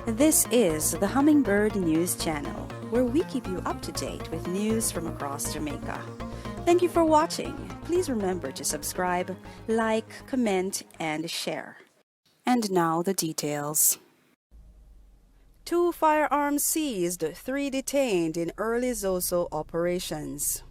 This is the Hummingbird News Channel, where we keep you up to date with news from across Jamaica. Thank you for watching. Please remember to subscribe, like, comment, and share. And now the details. 2 firearms seized, 3 detained in early Zoso operations.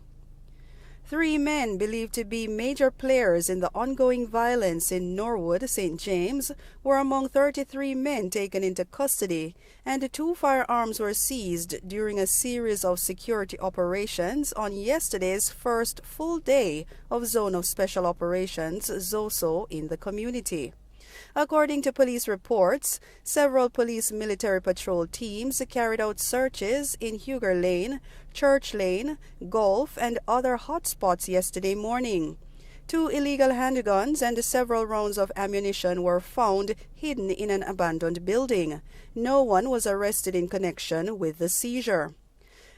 3 men believed to be major players in the ongoing violence in Norwood, St. James, were among 33 men taken into custody, and 2 firearms were seized during a series of security operations on yesterday's first full day of Zone of Special Operations, ZOSO, in the community. According to police reports, several police military patrol teams carried out searches in Huger Lane, Church Lane, Gulf, and other hotspots yesterday morning. 2 illegal handguns and several rounds of ammunition were found hidden in an abandoned building. No one was arrested in connection with the seizure.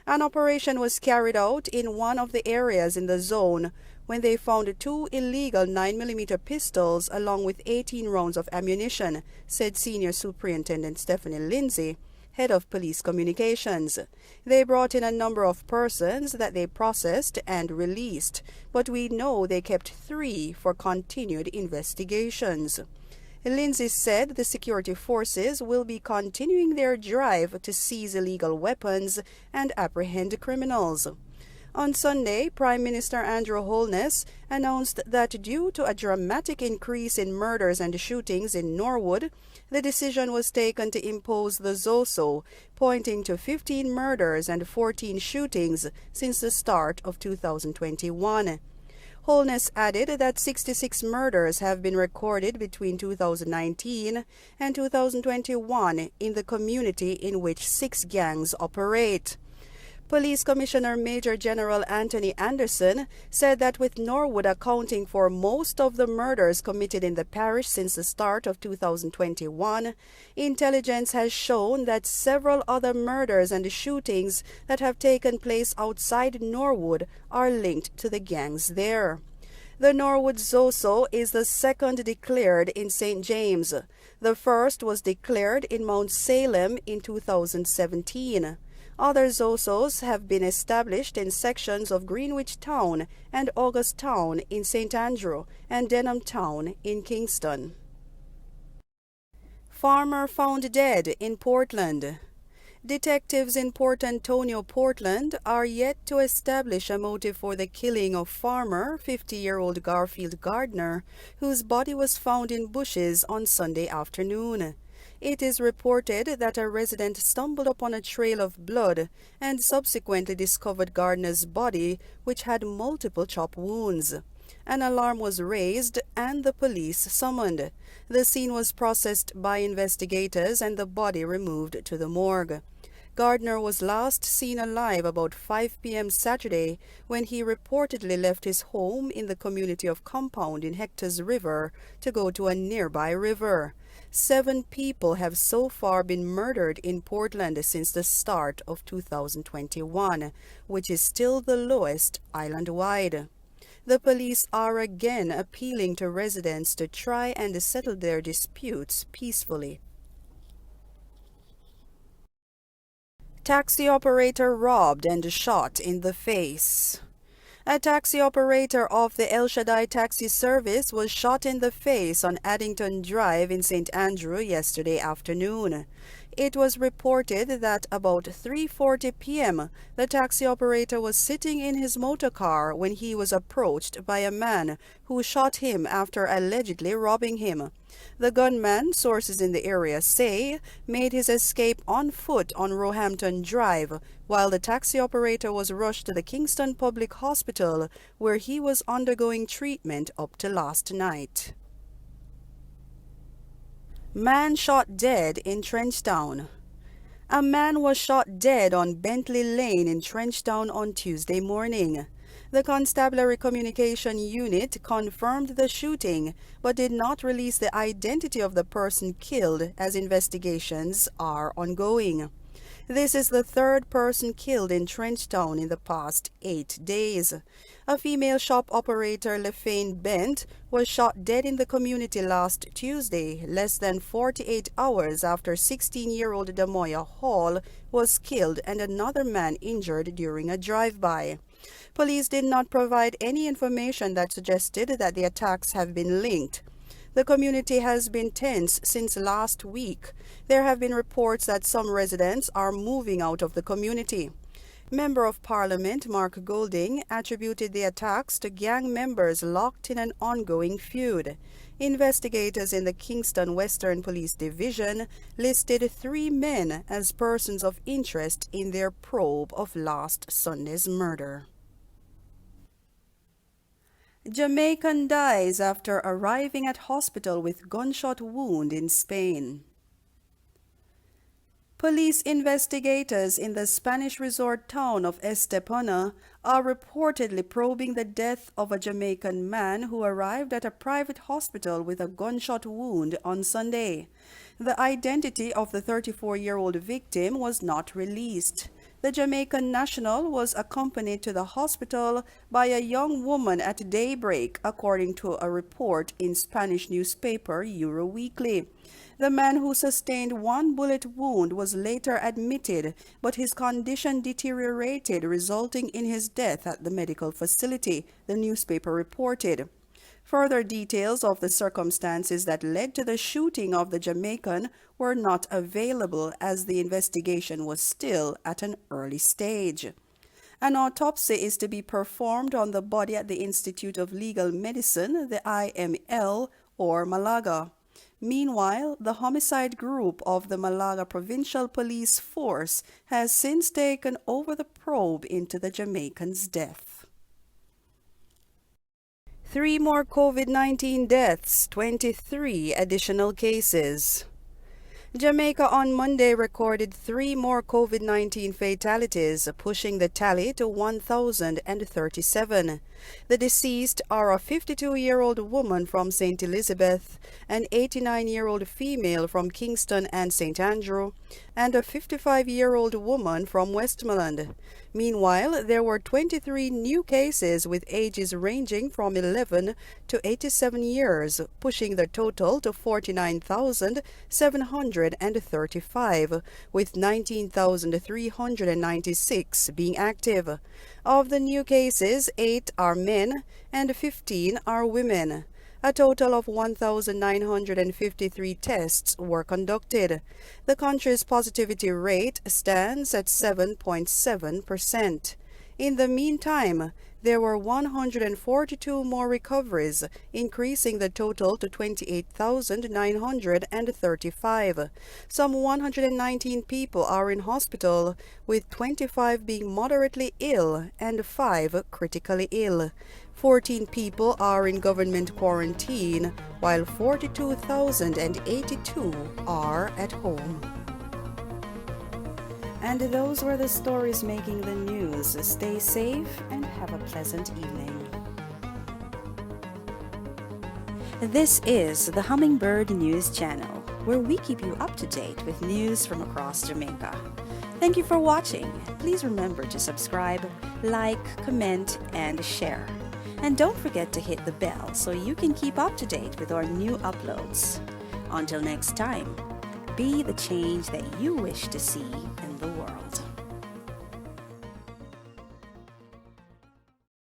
An operation was carried out in one of the areas in the zone when they found 2 illegal 9mm pistols along with 18 rounds of ammunition, said Senior Superintendent Stephanie Lindsay, head of police communications. They brought in a number of persons that they processed and released, but we know they kept 3 for continued investigations. Lindsay said the security forces will be continuing their drive to seize illegal weapons and apprehend criminals. On Sunday, Prime Minister Andrew Holness announced that due to a dramatic increase in murders and shootings in Norwood, the decision was taken to impose the ZOSO, pointing to 15 murders and 14 shootings since the start of 2021. Holness added that 66 murders have been recorded between 2019 and 2021 in the community in which 6 gangs operate. Police Commissioner Major General Anthony Anderson said that with Norwood accounting for most of the murders committed in the parish since the start of 2021, intelligence has shown that several other murders and shootings that have taken place outside Norwood are linked to the gangs there. The Norwood ZOSO is the second declared in St. James. The first was declared in Mount Salem in 2017. Other ZOSOs have been established in sections of Greenwich Town and August Town in St. Andrew and Denham Town in Kingston. Farmer found dead in Portland. Detectives in Port Antonio, Portland, are yet to establish a motive for the killing of farmer 50-year-old Garfield Gardner, whose body was found in bushes on Sunday afternoon. It is reported that a resident stumbled upon a trail of blood and subsequently discovered Gardner's body, which had multiple chop wounds. An alarm was raised and the police summoned. The scene was processed by investigators and the body removed to the morgue. Gardner was last seen alive about 5 p.m. Saturday when he reportedly left his home in the community of Compound in Hector's River to go to a nearby river. 7 people have so far been murdered in Portland since the start of 2021, which is still the lowest island-wide. The police are again appealing to residents to try and settle their disputes peacefully. Taxi operator robbed and shot in the face. A taxi operator of the El Shaddai taxi service was shot in the face on Addington Drive in St. Andrew yesterday afternoon. It was reported that about 3:40 p.m. the taxi operator was sitting in his motor car when he was approached by a man who shot him after allegedly robbing him. The gunman, sources in the area say, made his escape on foot on Roehampton Drive, while the taxi operator was rushed to the Kingston Public Hospital, where he was undergoing treatment up to last night. Man shot dead in Trenchtown. A man was shot dead on Bentley Lane in Trenchtown on Tuesday morning. The Constabulary Communication Unit confirmed the shooting, but did not release the identity of the person killed as investigations are ongoing. This is the third person killed in Trenchtown in the past 8 days. A female shop operator, Lefane Bent, was shot dead in the community last Tuesday, less than 48 hours after 16-year-old Damoya Hall was killed and another man injured during a drive-by. Police did not provide any information that suggested that the attacks have been linked. The community has been tense since last week. There have been reports that some residents are moving out of the community. Member of Parliament Mark Golding attributed the attacks to gang members locked in an ongoing feud. Investigators in the Kingston Western Police Division listed 3 men as persons of interest in their probe of last Sunday's murder. Jamaican dies after arriving at hospital with gunshot wound in Spain. Police investigators in the Spanish resort town of Estepona are reportedly probing the death of a Jamaican man who arrived at a private hospital with a gunshot wound on Sunday. The identity of the 34-year-old victim was not released. The Jamaican national was accompanied to the hospital by a young woman at daybreak, according to a report in Spanish newspaper Euroweekly. The man who sustained 1 bullet wound was later admitted, but his condition deteriorated, resulting in his death at the medical facility, the newspaper reported. Further details of the circumstances that led to the shooting of the Jamaican were not available as the investigation was still at an early stage. An autopsy is to be performed on the body at the Institute of Legal Medicine, the IML, or Malaga. Meanwhile, the homicide group of the Malaga Provincial Police Force has since taken over the probe into the Jamaican's death. 3 more COVID-19 deaths, 23 additional cases. Jamaica on Monday recorded 3 more COVID-19 fatalities, pushing the tally to 1,037. The deceased are a 52-year-old woman from St. Elizabeth, an 89-year-old female from Kingston and St. Andrew, and a 55-year-old woman from Westmoreland. Meanwhile, there were 23 new cases with ages ranging from 11 to 87 years, pushing the total to 49,735, with 19,396 being active. Of the new cases, 8 are men and 15 are women. A total of 1,953 tests were conducted. The country's positivity rate stands at 7.7%. In the meantime, there were 142 more recoveries, increasing the total to 28,935. Some 119 people are in hospital, with 25 being moderately ill and 5 critically ill. 14 people are in government quarantine, while 42,082 are at home. And those were the stories making the news. Stay safe and have a pleasant evening. This is the Hummingbird News Channel, where we keep you up to date with news from across Jamaica. Thank you for watching. Please remember to subscribe, like, comment, and share. And don't forget to hit the bell so you can keep up to date with our new uploads. Until next time, be the change that you wish to see